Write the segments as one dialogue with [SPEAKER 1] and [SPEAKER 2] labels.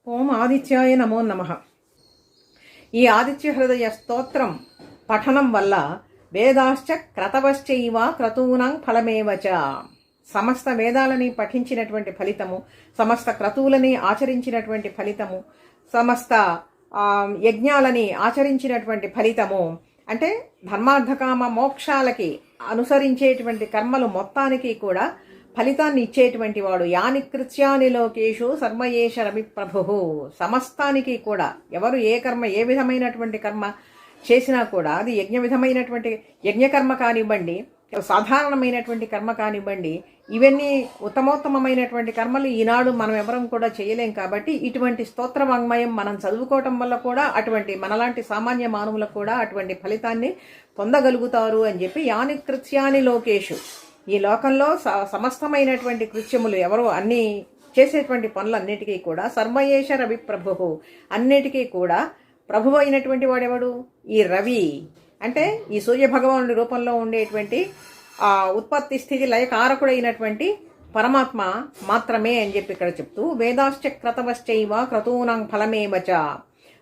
[SPEAKER 1] ఓం ఆదిత్యాయ నమో నమః. ఈ ఆదిత్య హృదయ స్తోత్రం పఠనం వల్ల వేదాశ్చ క్రతవశ్చైవ క్రతూనాం ఫలమేవచ, సమస్త వేదాలని పఠించినటువంటి ఫలితము, సమస్త క్రతువులని ఆచరించినటువంటి ఫలితము, సమస్త యజ్ఞాలని ఆచరించినటువంటి ఫలితము, అంటే ధర్మార్థకామ మోక్షాలకి అనుసరించేటువంటి కర్మలు మొత్తానికి కూడా ఫలితాన్ని ఇచ్చేటువంటి వాడు. యాని కృత్యాని లోకేషు సర్వయేష రవి ప్రభు, సమస్తానికి కూడా ఎవరు ఏ కర్మ ఏ విధమైనటువంటి కర్మ చేసినా కూడా అది యజ్ఞ విధమైనటువంటి యజ్ఞకర్మ కానివ్వండి, సాధారణమైనటువంటి కర్మ కానివ్వండి, ఇవన్నీ ఉత్తమోత్తమైనటువంటి కర్మలు ఈనాడు మనం ఎవరం కూడా చేయలేం. కాబట్టి ఇటువంటి స్తోత్ర వాంగ్మయం మనం చదువుకోవటం వల్ల కూడా అటువంటి మనలాంటి సామాన్య మానవులకు కూడా అటువంటి ఫలితాన్ని పొందగలుగుతారు అని చెప్పి యాని కృత్యాని లోకేషు, ఈ లోకంలో సమస్తమైనటువంటి కృత్యములు ఎవరు అన్ని చేసేటువంటి పనులన్నిటికీ కూడా సర్వయేష రవి ప్రభు, అన్నిటికీ కూడా ప్రభువు అయినటువంటి వాడెవడు? ఈ రవి అంటే ఈ సూర్య భగవానుడి రూపంలో ఉండేటువంటి ఉత్పత్తి స్థితి లయకారకుడైనటువంటి పరమాత్మ మాత్రమే అని చెప్పి ఇక్కడ చెప్తూ, వేదాశ్చ క్రతవశ్చైవ క్రతూనాం ఫలమేవచ,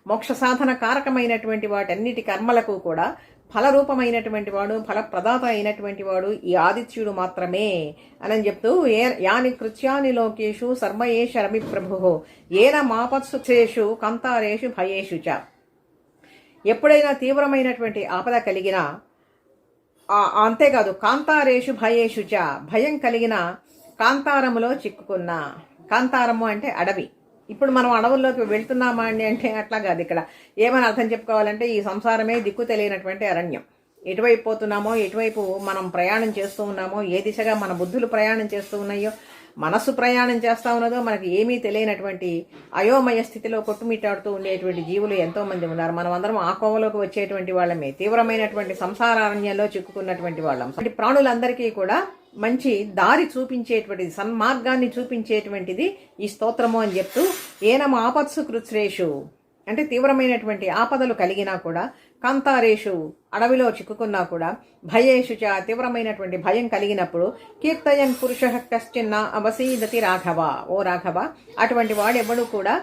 [SPEAKER 1] మోక్ష సాధన కారకమైనటువంటి వాటన్నిటి కర్మలకు కూడా ఫలరూపమైనటువంటి వాడు, ఫలప్రదాత అయినటువంటి వాడు ఈ ఆదిత్యుడు మాత్రమే అని చెప్తూ, యాని కృత్యాని లోకేషు సర్వయేష రవి ప్రభు ఏన మాపత్సుషు కంతారేషు భయేషు చ, ఎప్పుడైనా తీవ్రమైనటువంటి ఆపద కలిగినా, అంతేకాదు కాంతారేషు భయేషు చ, భయం కలిగిన కాంతారములో చిక్కుకున్న, కాంతారము అంటే అడవి. ఇప్పుడు మనం అడవుల్లోకి వెళ్తున్నామా అండి అంటే అట్లా కాదు. ఇక్కడ ఏమని అర్థం చెప్పుకోవాలంటే ఈ సంసారమే దిక్కు తెలియనటువంటి అరణ్యం. ఎటువైపు పోతున్నామో, ఎటువైపు మనం ప్రయాణం చేస్తూ ఉన్నామో, ఏ దిశగా మన బుద్ధులు ప్రయాణం చేస్తూ ఉన్నాయో, మనస్సు ప్రయాణం చేస్తూ ఉన్నదో మనకి ఏమీ తెలియనటువంటి అయోమయ స్థితిలో కొట్టుమిట్టాడుతూ ఉండేటువంటి జీవులు ఎంతో మంది ఉన్నారు. మనం అందరం ఆ కోవలోకి వచ్చేటువంటి వాళ్ళమే, తీవ్రమైనటువంటి సంసారారణ్యంలో చిక్కుకున్నటువంటి వాళ్ళం. ప్రాణులందరికీ కూడా మంచి దారి చూపించేటువంటిది, సన్మార్గాన్ని చూపించేటువంటిది ఈ స్తోత్రము అని చెప్తూ, ఏనం ఆపత్సు కృత్రేషు అంటే తీవ్రమైనటువంటి ఆపదలు కలిగినా కూడా, కాంతారేషు అడవిలో చిక్కుకున్నా కూడా, భయేషు చ తీవ్రమైనటువంటి భయం కలిగినప్పుడు, కీర్తయన్ పురుష కశ్చిన్న అవసీదతి రాఘవ, ఓ రాఘవ అటువంటి వాడెవడు కూడా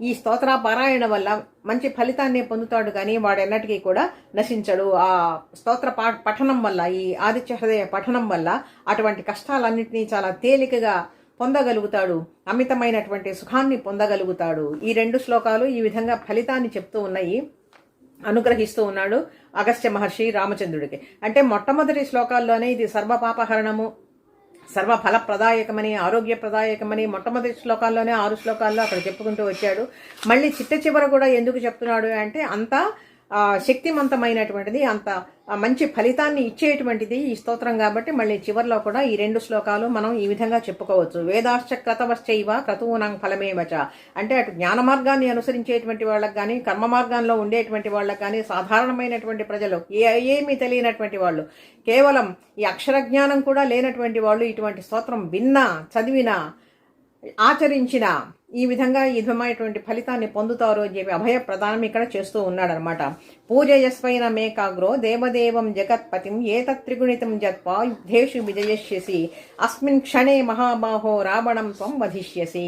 [SPEAKER 1] ఈ స్తోత్ర పారాయణ వల్ల మంచి ఫలితాన్ని పొందుతాడు, కానీ వాడెన్నటికీ కూడా నశించడు. ఆ స్తోత్ర పఠనం వల్ల, ఈ ఆదిత్య హృదయ పఠనం వల్ల అటువంటి కష్టాలన్నింటినీ చాలా తేలికగా పొందగలుగుతాడు, అమితమైనటువంటి సుఖాన్ని పొందగలుగుతాడు. ఈ రెండు శ్లోకాలు ఈ విధంగా ఫలితాన్ని చెప్తూ ఉన్నాయి, అనుగ్రహిస్తూ ఉన్నాడు అగస్త్య మహర్షి రామచంద్రుడికి. అంటే మొట్టమొదటి శ్లోకాల్లోనే ఇది సర్వపాపహరణము, సర్వఫలప్రదాయకమని, ఆరోగ్యప్రదాయకమని మొట్టమొదటి శ్లోకాల్లోనే 6 శ్లోకాల్లో అక్కడ చెప్పుకుంటూ వచ్చాడు. మళ్ళీ చిట్ట కూడా ఎందుకు చెప్తున్నాడు అంటే అంత శక్తివంతమైనటువంటిది, అంత మంచి ఫలితాన్ని ఇచ్చేటువంటిది ఈ స్తోత్రం. కాబట్టి మళ్ళీ చివరిలో కూడా ఈ 2 శ్లోకాలు మనం ఈ విధంగా చెప్పుకోవచ్చు. వేదాశ్చ క్రతవశ్చైవ క్రతూనాం ఫలమేవచ అంటే అటు జ్ఞాన మార్గాన్ని అనుసరించేటువంటి వాళ్ళకి కానీ, కర్మ మార్గంలో ఉండేటువంటి వాళ్ళకి కానీ, సాధారణమైనటువంటి ప్రజలు, ఏమీ తెలియనటువంటి వాళ్ళు, కేవలం ఈ అక్షర జ్ఞానం కూడా లేనటువంటి వాళ్ళు ఇటువంటి స్తోత్రం విన్నా, చదివినా, ఆచరించిన ఈ విధంగా ఈ విధమైనటువంటి ఫలితాన్ని పొందుతారు అని చెప్పి అభయ ప్రదానం ఇక్కడ చేస్తూ ఉన్నాడనమాట. పూజయస్వైన మేకాగ్రో దేవదేవం జగత్పతిం ఏతత్రిగుణితం జత్వా యుద్ధేషు విజయష్యసి అస్మిన్ క్షణే మహాబాహో రావణం త్వం వధిష్యసి.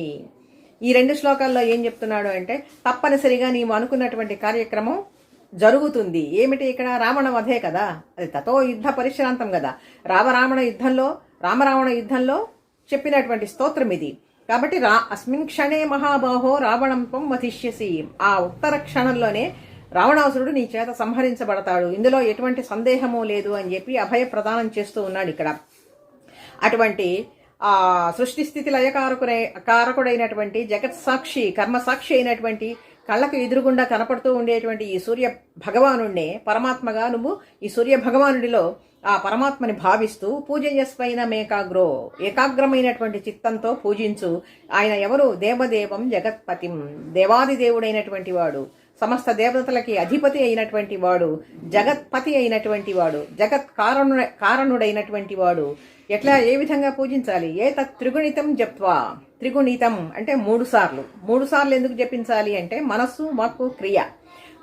[SPEAKER 1] ఈ 2 శ్లోకాల్లో ఏం చెప్తున్నాడు అంటే తప్పనిసరిగా నీవు అనుకున్నటువంటి కార్యక్రమం జరుగుతుంది. ఏమిటి ఇక్కడ? రావణ వధే కదా, అది తతో యుద్ధ పరిశ్రాంతం కదా. రామరావణ యుద్ధంలో చెప్పినటువంటి స్తోత్రం ఇది. కాబట్టి అస్మిన్ క్షణే మహాబాహో రావణం త్వం వధిష్యసి, ఆ ఉత్తర క్షణంలోనే రావణాసురుడు నీ చేత సంహరించబడతాడు, ఇందులో ఎటువంటి సందేహము లేదు అని చెప్పి అభయ ప్రదానం చేస్తూ ఉన్నాడు ఇక్కడ. అటువంటి సృష్టి స్థితి లయకారకుడైనటువంటి జగత్సాక్షి, కర్మసాక్షి అయినటువంటి, కళ్ళకు ఎదురుగుండా కనపడుతూ ఉండేటువంటి ఈ సూర్య భగవానుడినే పరమాత్మగా నువ్వు ఈ సూర్య భగవానుడిలో ఆ పరమాత్మని భావిస్తూ పూజయస్వైన మేకాగ్రో ఏకాగ్రమైనటువంటి చిత్తంతో పూజించు. ఆయన ఎవరు? దేవదేవం జగత్పతిం, దేవాది దేవుడైనటువంటి వాడు, సమస్త దేవతలకి అధిపతి అయినటువంటి వాడు, జగత్పతి అయినటువంటి వాడు, జగత్ కారణుడైనటువంటి వాడు. ఎట్లా, ఏ విధంగా పూజించాలి? త్రిగుణితం జప్వా, త్రిగుణితం అంటే 3 సార్లు ఎందుకు జపించాలి అంటే మనస్సు, వాక్కు, క్రియ,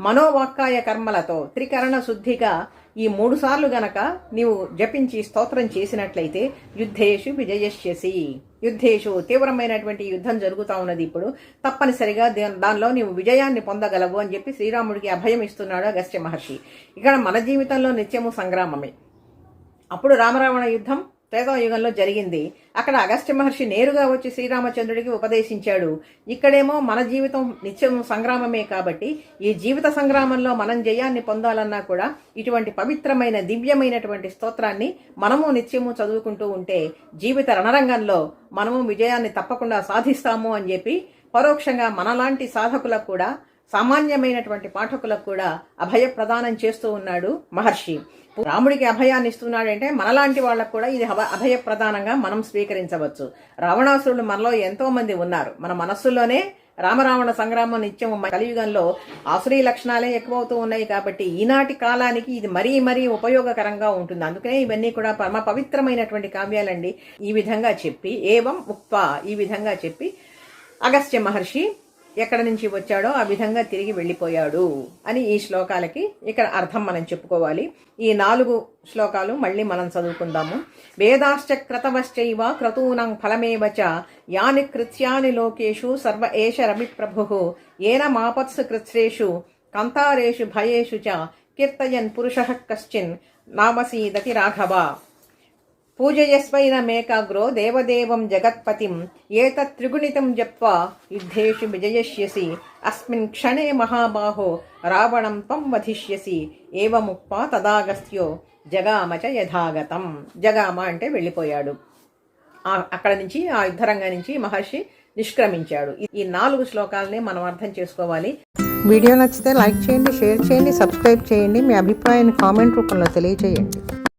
[SPEAKER 1] మనోవాక్కాయ కర్మలతో త్రికరణ శుద్ధిగా ఈ 3 సార్లు గనక నీవు జపించి స్తోత్రం చేసినట్లయితే యుద్ధేషు విజయష్యసి, యుద్ధేషు తీవ్రమైనటువంటి యుద్ధం జరుగుతూ ఉన్నది ఇప్పుడు, తప్పనిసరిగా దానిలో నీవు విజయాన్ని పొందగలవు అని చెప్పి శ్రీరాముడికి అభయం ఇస్తున్నాడు అగస్త్య మహర్షి. ఇక్కడ మన జీవితంలో నిత్యము సంగ్రామమే. అప్పుడు రామరావణ యుద్ధం త్రేతాయుగంలో జరిగింది. అక్కడ అగస్త్య మహర్షి నేరుగా వచ్చి శ్రీరామచంద్రుడికి ఉపదేశించాడు. ఇక్కడేమో మన జీవితం నిత్యం సంగ్రామమే కాబట్టి ఈ జీవిత సంగ్రామంలో మనం జయాన్ని పొందాలన్నా కూడా ఇటువంటి పవిత్రమైన దివ్యమైనటువంటి స్తోత్రాన్ని మనము నిత్యము చదువుకుంటూ ఉంటే జీవిత రణరంగంలో మనము విజయాన్ని తప్పకుండా సాధిస్తాము అని చెప్పి పరోక్షంగా మనలాంటి సాధకులకు కూడా, సామాన్యమైనటువంటి పాఠకులకు కూడా అభయ ప్రదానం చేస్తూ ఉన్నాడు మహర్షి. రాముడికి అభయాన్ని ఇస్తున్నాడంటే మనలాంటి వాళ్ళకు కూడా ఇది అభయ ప్రదానంగా మనం స్వీకరించవచ్చు. రావణాసురుడు మనలో ఎంతో మంది ఉన్నారు. మన మనస్సులోనే రామరావణ సంగ్రామం నిత్యం కలియుగంలో ఆసురీ లక్షణాలే ఎక్కువవుతూ ఉన్నాయి కాబట్టి ఈనాటి కాలానికి ఇది మరీ మరీ ఉపయోగకరంగా ఉంటుంది. అందుకనే ఇవన్నీ కూడా పరమ పవిత్రమైనటువంటి కావ్యాలండి. ఈ విధంగా చెప్పి ఏవం ఉక్త్వా, ఈ విధంగా చెప్పి అగస్త్య మహర్షి ఎక్కడి నుంచి వచ్చాడో ఆ విధంగా తిరిగి వెళ్ళిపోయాడు అని ఈ శ్లోకాలకి ఇక్కడ అర్థం మనం చెప్పుకోవాలి. ఈ 4 శ్లోకాలు మళ్ళీ మనం చదువుకుందాము. వేదాశ్చ క్రతవశ్చైవ క్రతూనాం ఫలమేవ చ యాని కృత్యాని లోకేషు సర్వ ఏష రవి ప్రభుః ఏన మాపత్సు కృత్స్రేషు కంతారేషు భయేషు చ కీర్తయన్ పురుషః కశ్చిన్ నామసీదతి రాఘవ. పూజయస్వైనమేకాగ్రో దేవదేవం జగత్పతిం ఏతత్ త్రిగుణితం జప్వా యుద్ధేషు విజయష్యసి అస్మిన్ క్షణే మహాబాహో రావణం త్వం వధిష్యసి ఏవముక్త్వా తదాగస్త్యో జగామచ యథాగతం. జగామ అంటే వెళ్ళిపోయాడు. అక్కడ నుంచి ఆ యుద్ధరంగం నుంచి మహర్షి నిష్క్రమించాడు. ఈ 4 శ్లోకాలని మనం అర్థం చేసుకోవాలి.
[SPEAKER 2] వీడియో నచ్చితే లైక్ చేయండి, షేర్ చేయండి, సబ్స్క్రైబ్ చేయండి. మీ అభిప్రాయాన్ని కామెంట్ రూపంలో తెలియజేయండి.